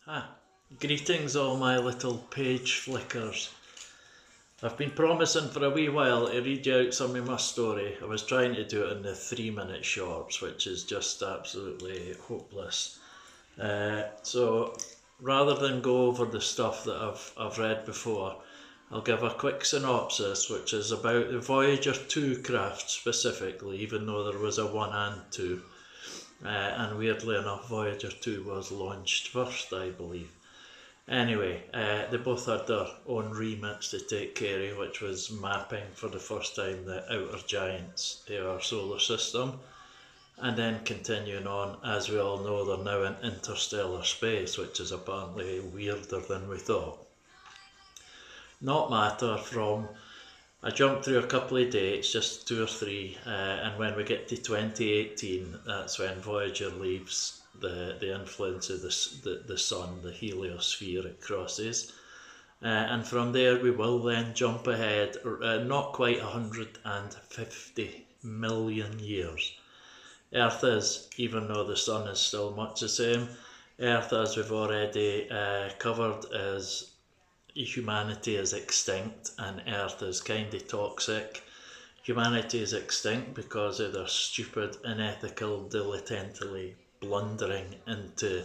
Ah, greetings all my little page flickers. I've been promising for a wee while to read you out some of my story. I was trying to do it in the 3-minute shorts, which is just absolutely hopeless. So rather than go over the stuff that I've read before, I'll give a quick synopsis, which is about the Voyager2 craft specifically, even though there was a 1 and 2. And weirdly enough, Voyager2 was launched first, I believe. Anyway, they both had their own remits to take care of, which was mapping for the first time the outer giants to our solar system, and then continuing on. As we all know, they're now in interstellar space, which is apparently weirder than we thought. Not matter from, I jumped through a couple of dates, just 2 or 3, and when we get to 2018, that's when Voyager leaves the influence of the sun, the heliosphere it crosses. And from there we will then jump ahead, not quite 150 million years. Earth is, even though the sun is still much the same, Earth, as we've already covered, is humanity is extinct and Earth is kind of toxic. Humanity is extinct because of their stupid, unethical, dilettantly blundering into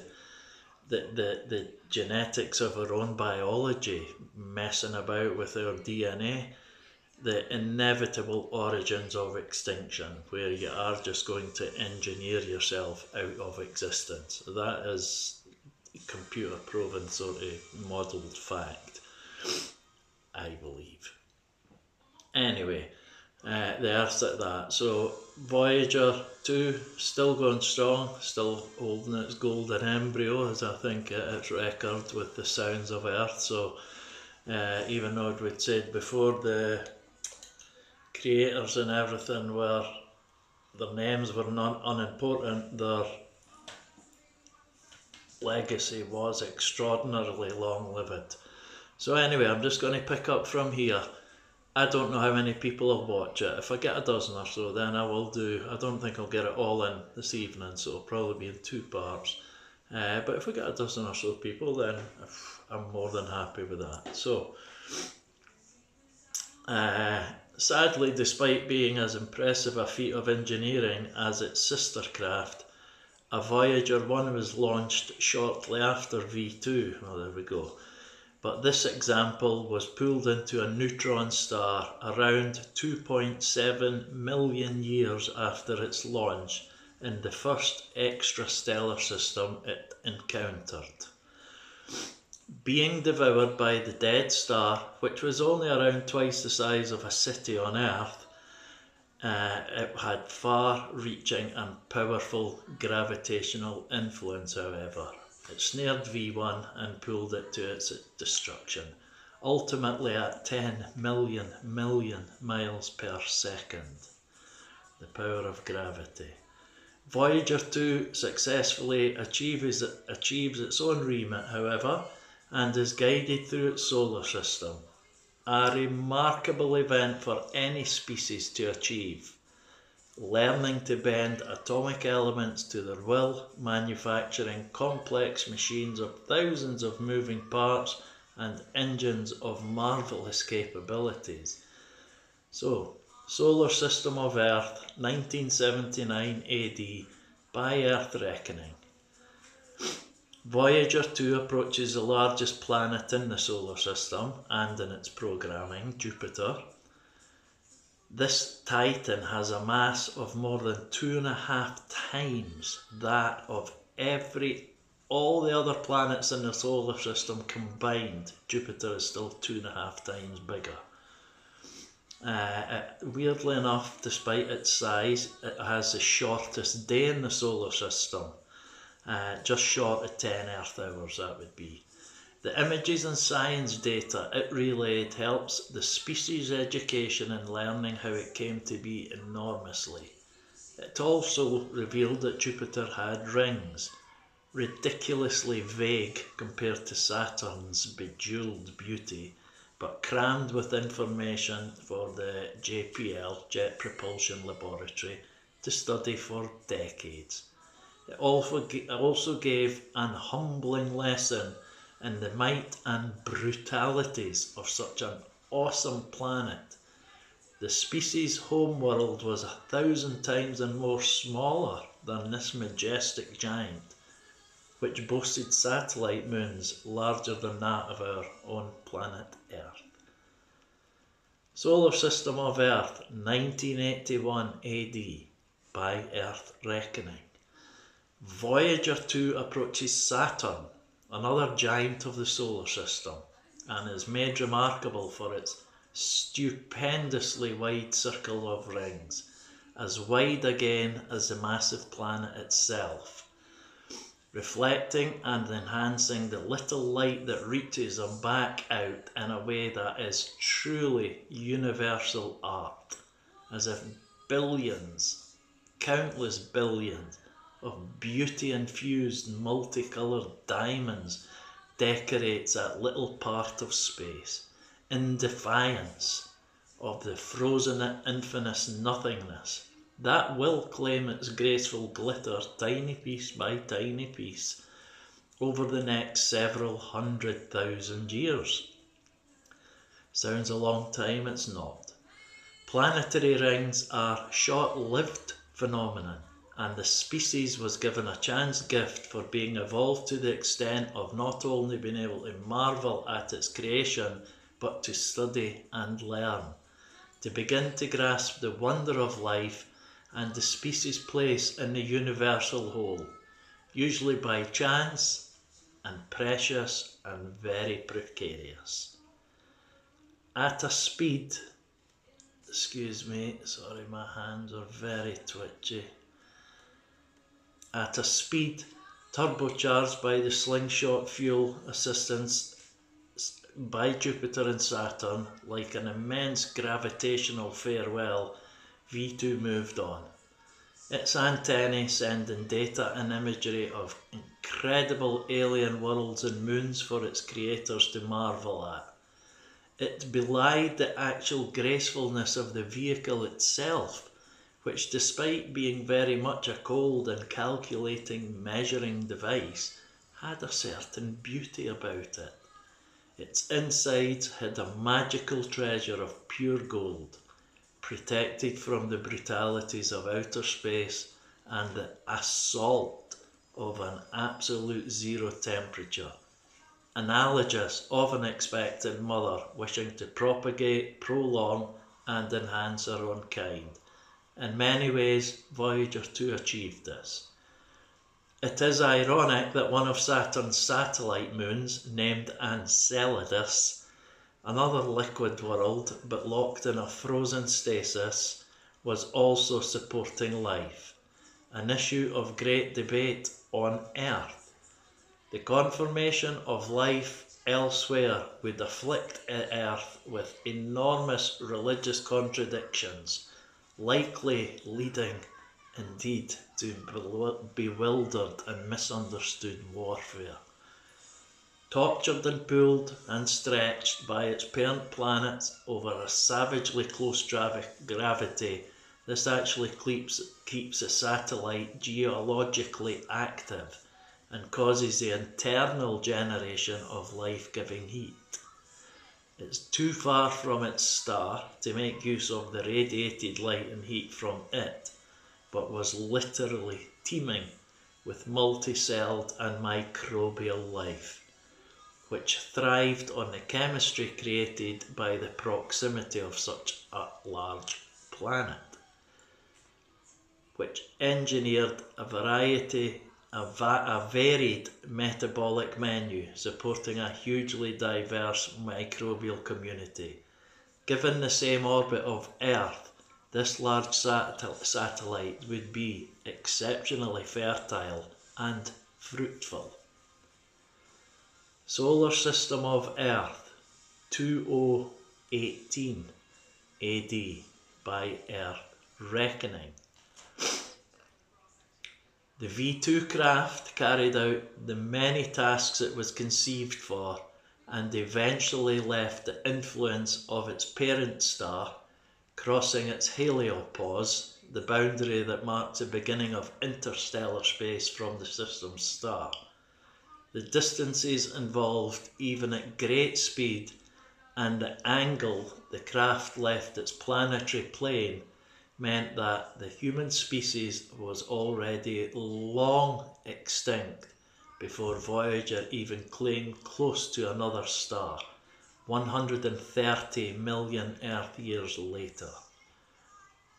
the genetics of our own biology, messing about with our DNA, the inevitable origins of extinction, where you are just going to engineer yourself out of existence. That is computer proven sort of modelled fact, I believe. Anyway, the Earth's at that. So Voyager 2 still going strong, still holding its golden embryo, as I think its record with the sounds of Earth. So even though we'd said before the creators and everything were, their names were not unimportant, their legacy was extraordinarily long-lived. So anyway, I'm just going to pick up from here. I don't know how many people will watch it. If I get a dozen or so, then I will do. I don't think I'll get it all in this evening, so it'll probably be in 2 parts. But if we get a dozen or so people, then I'm more than happy with that. So, sadly, despite being as impressive a feat of engineering as its sister craft, a Voyager 1 was launched shortly after V2. Well, there we go. But this example was pulled into a neutron star around 2.7 million years after its launch in the first extrastellar system it encountered. Being devoured by the dead star, which was only around twice the size of a city on Earth, it had far-reaching and powerful gravitational influence, however. It snared V1 and pulled it to its destruction, ultimately at 10 million miles per second. The power of gravity. Voyager 2 successfully achieves its own remit, however, and is guided through its solar system. A remarkable event for any species to achieve. Learning to bend atomic elements to their will, manufacturing complex machines of thousands of moving parts and engines of marvellous capabilities. So, Solar System of Earth, 1979 AD, by Earth reckoning. Voyager 2 approaches the largest planet in the solar system and in its programming, Jupiter. This Titan has a mass of more than 2.5 times that of all the other planets in the solar system combined. Jupiter is still 2.5 times bigger. Weirdly enough, despite its size, it has the shortest day in the solar system. Just short of 10 Earth hours, that would be. The images and science data it relayed helps the species' education and learning how it came to be enormously. It also revealed that Jupiter had rings, ridiculously vague compared to Saturn's bejeweled beauty, but crammed with information for the JPL, Jet Propulsion Laboratory, to study for decades. It also gave an humbling lesson in the might and brutalities of such an awesome planet. The species' homeworld was 1,000 times and more smaller than this majestic giant, which boasted satellite moons larger than that of our own planet Earth. Solar System of Earth, 1981 AD, by Earth reckoning. Voyager2 approaches Saturn, another giant of the solar system, and is made remarkable for its stupendously wide circle of rings, as wide again as the massive planet itself, reflecting and enhancing the little light that reaches them back out in a way that is truly universal art, as if billions, countless billions, of beauty-infused multicoloured diamonds decorates that little part of space, in defiance of the frozen infinite nothingness that will claim its graceful glitter tiny piece by tiny piece over the next several 100,000 years. Sounds a long time, it's not. Planetary rings are short-lived phenomenon, and the species was given a chance gift for being evolved to the extent of not only being able to marvel at its creation, but to study and learn, to begin to grasp the wonder of life and the species' place in the universal whole, usually by chance and precious and very precarious. At a speed, excuse me, sorry, my hands are very twitchy. At a speed turbocharged by the slingshot fuel assistance by Jupiter and Saturn, like an immense gravitational farewell, V2 moved on. Its antennae sending data and imagery of incredible alien worlds and moons for its creators to marvel at. It belied the actual gracefulness of the vehicle itself, which, despite being very much a cold and calculating measuring device, had a certain beauty about it. Its insides hid a magical treasure of pure gold, protected from the brutalities of outer space and the assault of an absolute zero temperature, analogous of an expectant mother wishing to propagate, prolong and enhance her own kind. In many ways, Voyager2 achieved this. It is ironic that one of Saturn's satellite moons, named Enceladus, another liquid world but locked in a frozen stasis, was also supporting life, an issue of great debate on Earth. The confirmation of life elsewhere would afflict Earth with enormous religious contradictions, likely leading indeed to bewildered and misunderstood warfare. Tortured and pulled and stretched by its parent planets over a savagely close gravity, this actually keeps the satellite geologically active and causes the internal generation of life-giving heat. It's too far from its star to make use of the radiated light and heat from it, but was literally teeming with multi-celled and microbial life, which thrived on the chemistry created by the proximity of such a large planet, which engineered a varied metabolic menu supporting a hugely diverse microbial community. Given the same orbit of Earth, this large satellite would be exceptionally fertile and fruitful. Solar System of Earth, 2018 AD, by Earth reckoning. The V2 craft carried out the many tasks it was conceived for and eventually left the influence of its parent star, crossing its heliopause, the boundary that marks the beginning of interstellar space from the system's start. The distances involved, even at great speed, and the angle the craft left its planetary plane meant that the human species was already long extinct before Voyager even came close to another star, 130 million Earth years later.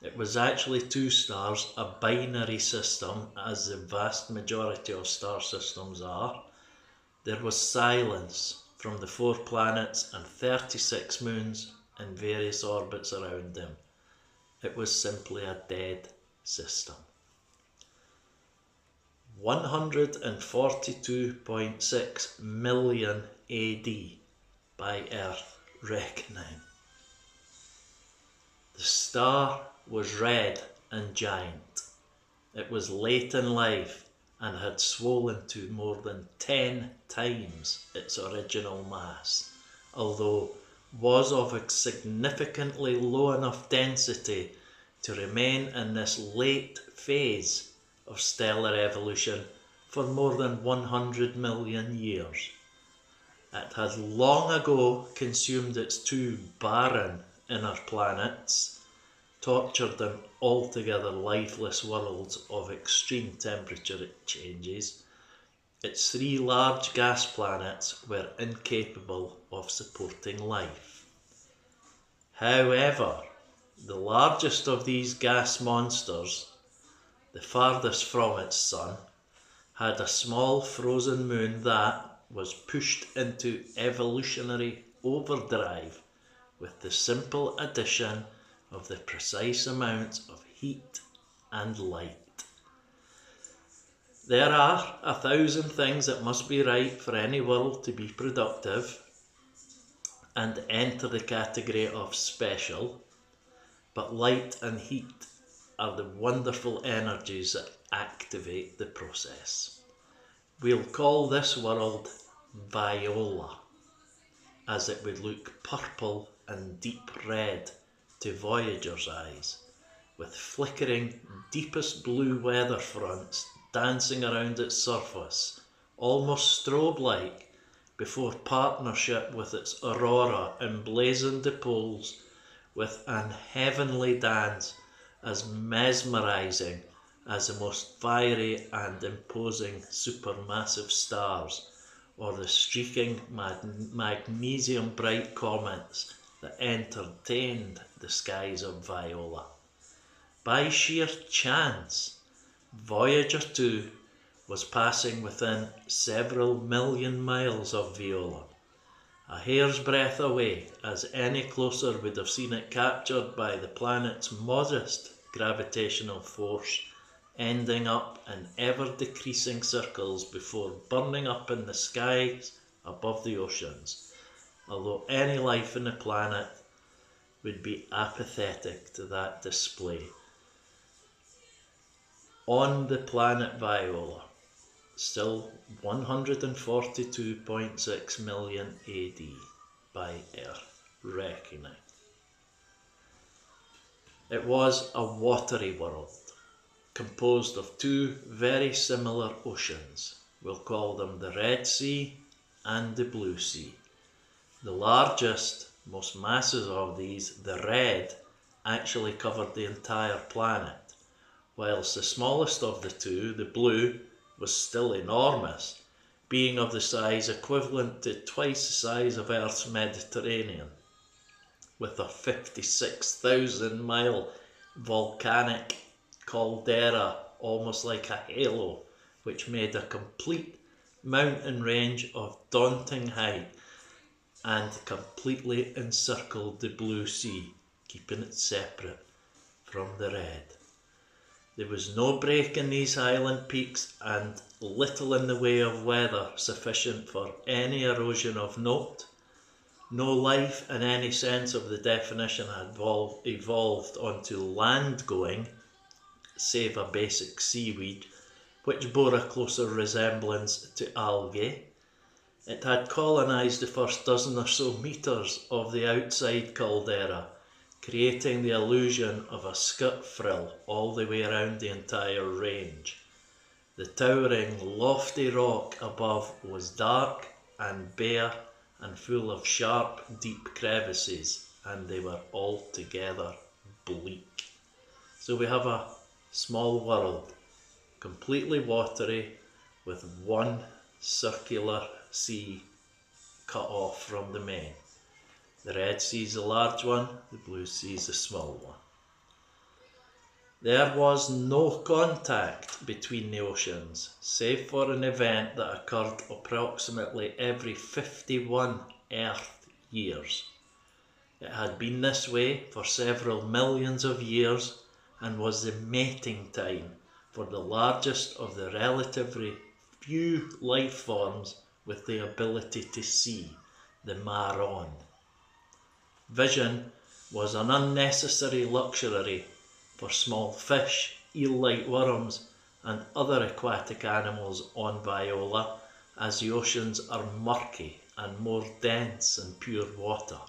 It was actually two stars, a binary system, as the vast majority of star systems are. There was silence from the 4 planets and 36 moons in various orbits around them. It was simply a dead system. 142.6 million AD by Earth reckoning. The star was red and giant. It was late in life and had swollen to more than 10 times its original mass, although was of a significantly low enough density to remain in this late phase of stellar evolution for more than 100 million years. It had long ago consumed its 2 barren inner planets, tortured and altogether lifeless worlds of extreme temperature changes. Its 3 large gas planets were incapable of supporting life. However, the largest of these gas monsters, the farthest from its sun, had a small frozen moon that was pushed into evolutionary overdrive with the simple addition of the precise amounts of heat and light. There are 1,000 things that must be right for any world to be productive and enter the category of special, but light and heat are the wonderful energies that activate the process. We'll call this world Viola, as it would look purple and deep red to Voyager's eyes, with flickering deepest blue weather fronts dancing around its surface, almost strobe-like, before partnership with its aurora emblazoned the poles with an heavenly dance as mesmerizing as the most fiery and imposing supermassive stars, or the streaking magnesium-bright comets that entertained the skies of Viola. By sheer chance, Voyager2 was passing within several million miles of Viola, a hair's breadth away, as any closer would have seen it captured by the planet's modest gravitational force, ending up in ever-decreasing circles before burning up in the skies above the oceans, although any life on the planet would be apathetic to that display. On the planet Viola, still 142.6 million AD by Earth reckoning. It was a watery world, composed of 2 very similar oceans. We'll call them the Red Sea and the Blue Sea. The largest, most massive of these, the red, actually covered the entire planet, whilst the smallest of the 2, the blue, was still enormous, being of the size equivalent to twice the size of Earth's Mediterranean, with a 56,000-mile volcanic caldera almost like a halo, which made a complete mountain range of daunting height and completely encircled the Blue Sea, keeping it separate from the red. There was no break in these highland peaks and little in the way of weather sufficient for any erosion of note. No life in any sense of the definition had evolved onto land going, save a basic seaweed, which bore a closer resemblance to algae. It had colonised the first dozen or so metres of the outside caldera, creating the illusion of a skirt frill all the way around the entire range. The towering, lofty rock above was dark and bare and full of sharp, deep crevices, and they were altogether bleak. So we have a small world, completely watery, with one circular sea cut off from the main. The Red Sea is the large one, the Blue Sea is the small one. There was no contact between the oceans, save for an event that occurred approximately every 51 Earth years. It had been this way for several millions of years and was the mating time for the largest of the relatively few life forms with the ability to see, the Maron. Vision was an unnecessary luxury for small fish, eel-like worms, and other aquatic animals on Viola, as the oceans are murky and more dense than pure water.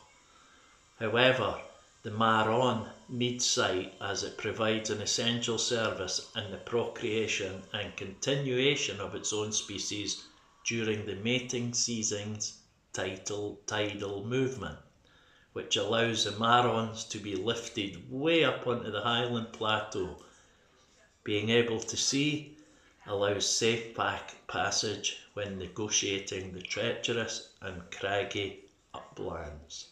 However, the Maron needs sight as it provides an essential service in the procreation and continuation of its own species during the mating season's tidal movement, which allows the Marons to be lifted way up onto the highland plateau. Being able to see allows safe passage when negotiating the treacherous and craggy uplands.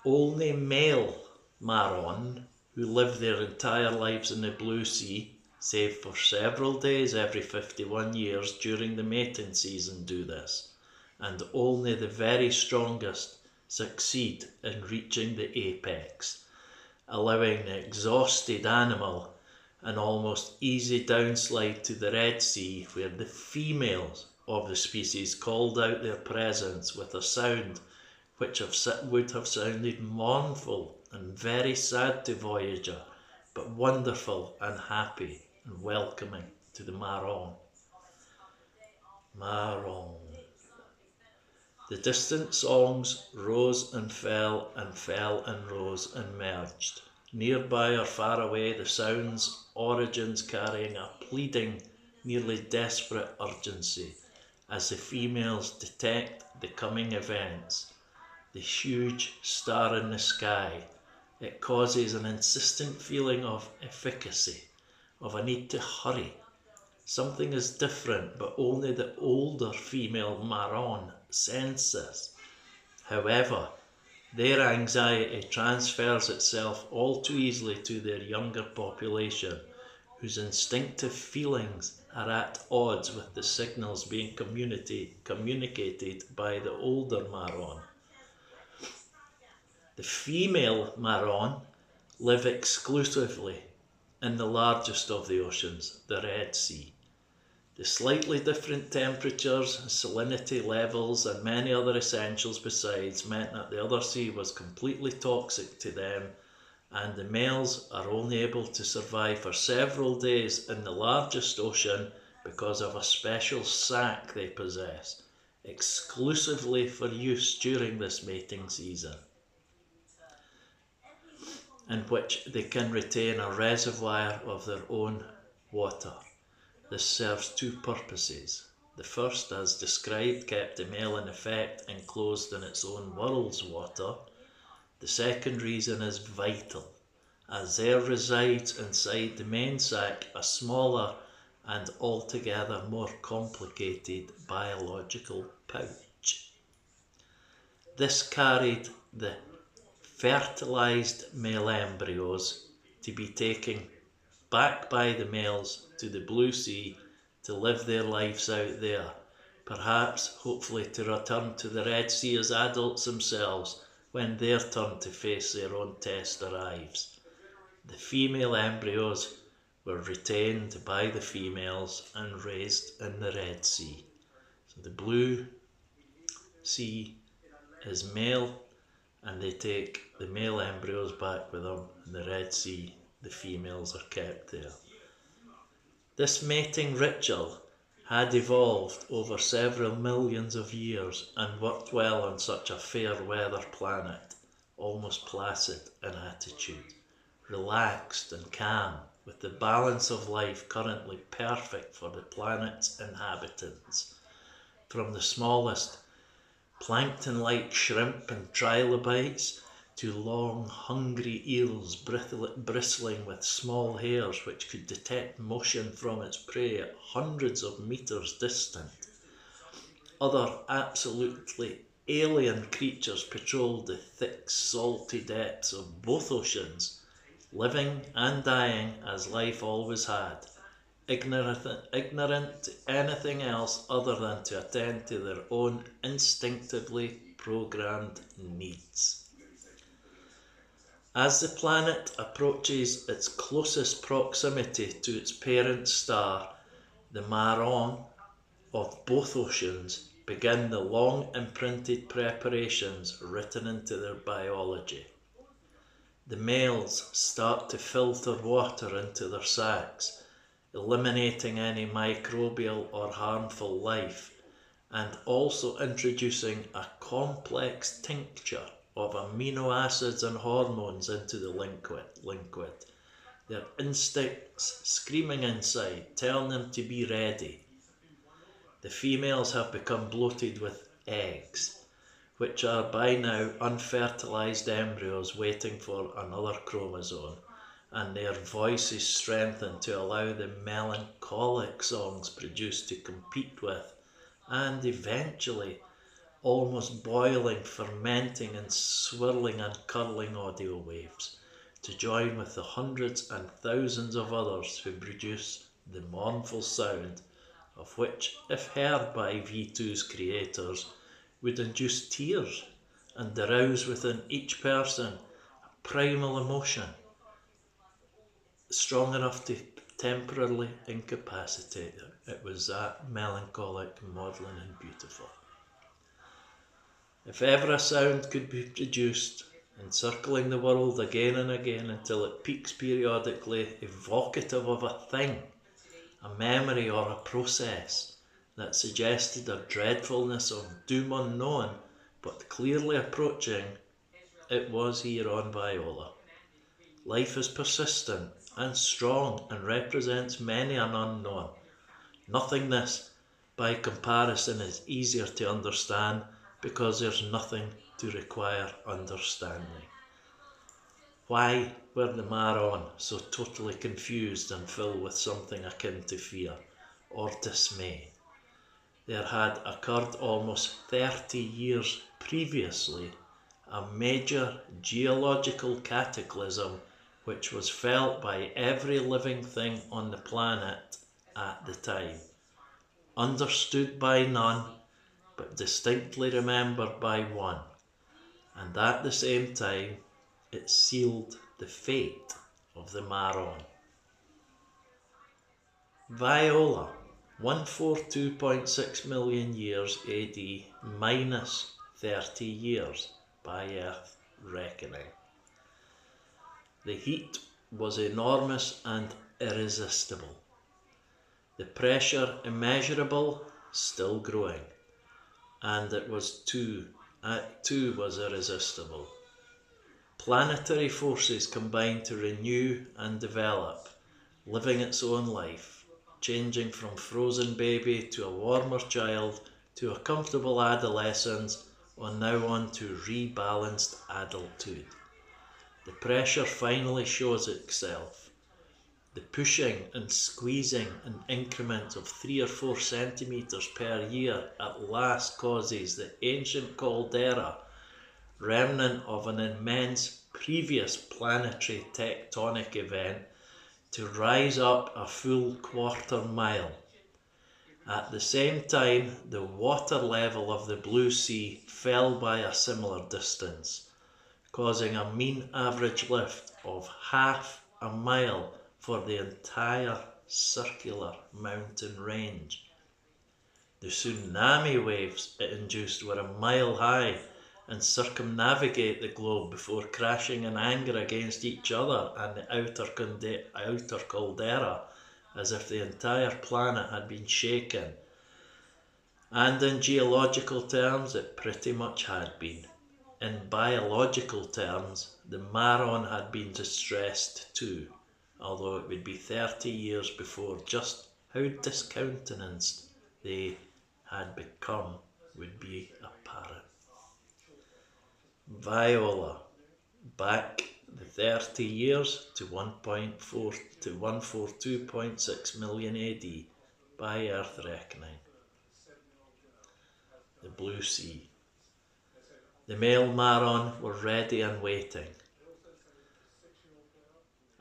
Only male Maron, who live their entire lives in the Blue Sea, save for several days every 51 years during the mating season, do this, and only the very strongest succeed in reaching the apex, allowing the exhausted animal an almost easy downslide to the Red Sea, where the females of the species called out their presence with a sound which would have sounded mournful and very sad to Voyager, but wonderful and happy and welcoming to the Maron. Maron. The distant songs rose and fell and rose and merged. Nearby or far away, the sounds' origins carrying a pleading, nearly desperate urgency as the females detect the coming events. The huge star in the sky, it causes an insistent feeling of efficacy, of a need to hurry. Something is different, but only the older female Maron sense this. However, their anxiety transfers itself all too easily to their younger population, whose instinctive feelings are at odds with the signals being communicated by the older Maron. The female Maron live exclusively in the largest of the oceans, the Red Sea. The slightly different temperatures, salinity levels, and many other essentials besides meant that the other sea was completely toxic to them, and the males are only able to survive for several days in the largest ocean because of a special sac they possess, exclusively for use during this mating season, in which they can retain a reservoir of their own water. This serves two purposes. The first, as described, kept the male in effect enclosed in its own world's water. The second reason is vital, as there resides inside the main sac a smaller and altogether more complicated biological pouch. This carried the fertilized male embryos to be taken back by the males to the Blue Sea to live their lives out there, perhaps, hopefully, to return to the Red Sea as adults themselves when their turn to face their own test arrives. The female embryos were retained by the females and raised in the Red Sea. So the Blue Sea is male, and they take the male embryos back with them. In the Red Sea, the females are kept there. This mating ritual had evolved over several millions of years and worked well on such a fair weather planet, almost placid in attitude, relaxed and calm, with the balance of life currently perfect for the planet's inhabitants. From the smallest plankton-like shrimp and trilobites to long, hungry eels bristling with small hairs which could detect motion from its prey at hundreds of meters distant. Other absolutely alien creatures patrolled the thick, salty depths of both oceans, living and dying as life always had, ignorant to anything else other than to attend to their own instinctively programmed needs. As the planet approaches its closest proximity to its parent star, the Maron of both oceans begin the long imprinted preparations written into their biology. The males start to filter water into their sacs, eliminating any microbial or harmful life, and also introducing a complex tincture of amino acids and hormones into the liquid. Their instincts screaming inside, telling them to be ready. The females have become bloated with eggs, which are by now unfertilized embryos waiting for another chromosome, and their voices strengthened to allow the melancholic songs produced to compete with, and eventually almost boiling, fermenting and swirling and curling audio waves, to join with the hundreds and thousands of others who produce the mournful sound of which, if heard by V2's creators, would induce tears and arouse within each person a primal emotion strong enough to temporarily incapacitate them. It was that melancholic, maudlin and beautiful. If ever a sound could be produced, encircling the world again and again until it peaks periodically, evocative of a thing, a memory or a process that suggested a dreadfulness of doom unknown but clearly approaching, it was here on Viola. Life is persistent and strong and represents many an unknown. Nothingness, by comparison, is easier to understand because there's nothing to require understanding. Why were the Maron so totally confused and filled with something akin to fear or dismay? There had occurred almost 30 years previously a major geological cataclysm which was felt by every living thing on the planet at the time, understood by none, but distinctly remembered by one, and at the same time it sealed the fate of the Maron. Viola, 142.6 million years AD minus 30 years by Earth reckoning. The heat was enormous and irresistible. The pressure immeasurable, still growing, and it was too was irresistible. Planetary forces combined to renew and develop, living its own life, changing from frozen baby to a warmer child to a comfortable adolescence, and now on to rebalanced adulthood. The pressure finally shows itself. The pushing and squeezing in increments of 3 or 4 centimeters per year at last causes the ancient caldera, remnant of an immense previous planetary tectonic event, to rise up a full quarter-mile. At the same time, the water level of the Blue Sea fell by a similar distance, causing a mean average lift of half a mile for the entire circular mountain range. The tsunami waves it induced were a mile high and circumnavigate the globe before crashing in anger against each other and the outer caldera, as if the entire planet had been shaken. And in geological terms, it pretty much had been. In biological terms, the Maron had been distressed too, although it would be 30 years before just how discountenanced they had become would be apparent. Viola, back the 30 years to 142.6 million AD by Earth reckoning. The Blue Sea. The male Maron were ready and waiting.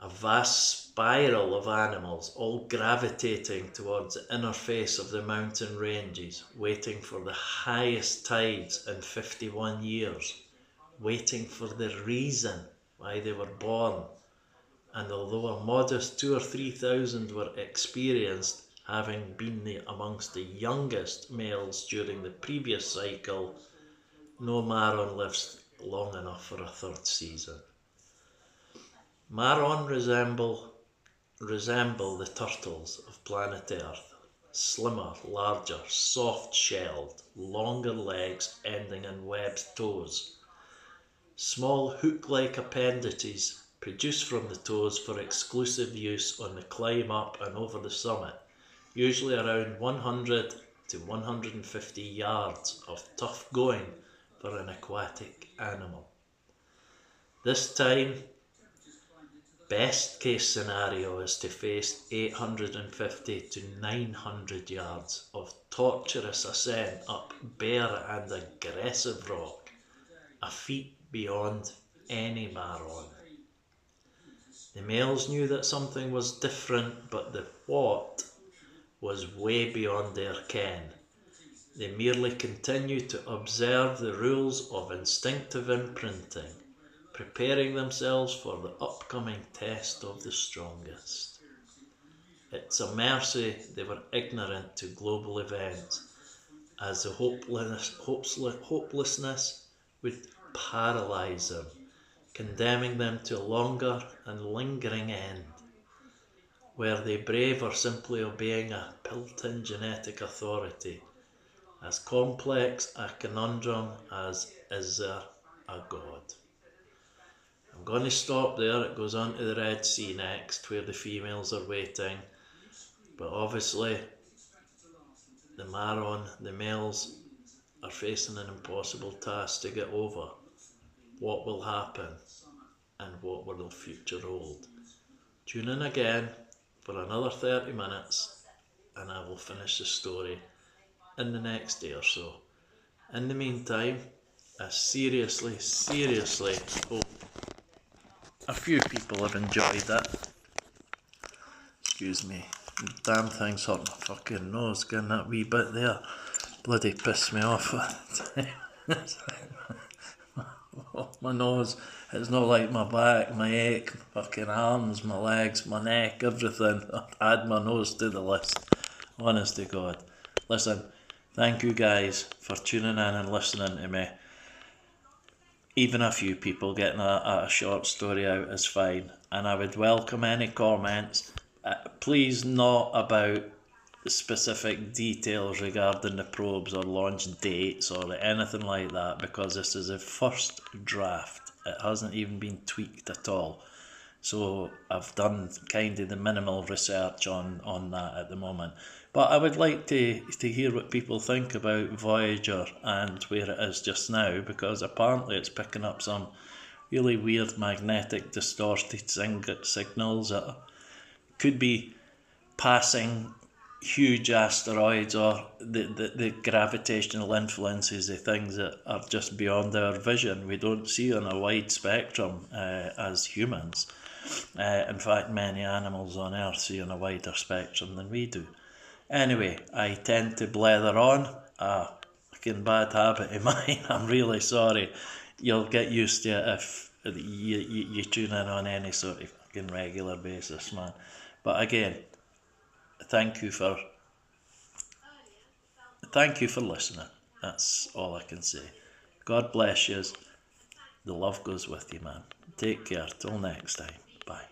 A vast spiral of animals, all gravitating towards the inner face of the mountain ranges, waiting for the highest tides in 51 years, waiting for the reason why they were born. And although a modest 2,000 or 3,000 were experienced, having been amongst the youngest males during the previous cycle, no Maron lives long enough for a third season. Maron resemble the turtles of planet Earth, slimmer, larger, soft-shelled, longer legs ending in webbed toes. Small hook-like appendages produced from the toes for exclusive use on the climb up and over the summit, usually around 100 to 150 yards of tough going for an aquatic animal. This time, best case scenario is to face 850 to 900 yards of torturous ascent up bare and aggressive rock, a feat beyond any Maron. The males knew that something was different, but the what was way beyond their ken. They merely continued to observe the rules of instinctive imprinting, preparing themselves for the upcoming test of the strongest. It's a mercy they were ignorant to global events, as the hopelessness would paralyze them, condemning them to a longer and lingering end. Were they brave or simply obeying a built-in genetic authority? As complex a conundrum as is there a God? I'm going to stop there. It goes on to the Red Sea next, where the females are waiting. But obviously, the Maron, the males, are facing an impossible task to get over. What will happen, and what will the future hold? Tune in again for another 30 minutes, and I will finish the story in the next day or so. In the meantime, I seriously hope a few people have enjoyed it. Excuse me, the damn thing's hurt my fucking nose, getting that wee bit there. Bloody pissed me off. My nose, it's not like my back, my ache, my fucking arms, my legs, my neck, everything. Add my nose to the list. Honest to God. Listen, thank you guys for tuning in and listening to me. Even a few people getting a short story out is fine, and I would welcome any comments. Please not about specific details regarding the probes or launch dates or anything like that, because this is a first draft. It hasn't even been tweaked at all. So I've done kind of the minimal research on that at the moment. But I would like to hear what people think about Voyager and where it is just now, because apparently it's picking up some really weird magnetic distorted signals that could be passing huge asteroids or the gravitational influences of things that are just beyond our vision. We don't see on a wide spectrum as humans. In fact, many animals on Earth see on a wider spectrum than we do. Anyway, I tend to blather on, a fucking bad habit of mine. I'm really sorry. You'll get used to it if you tune in on any sort of fucking regular basis, man. But again, thank you for listening. That's all I can say. God bless you. The love goes with you, man. Take care. Till next time. Bye.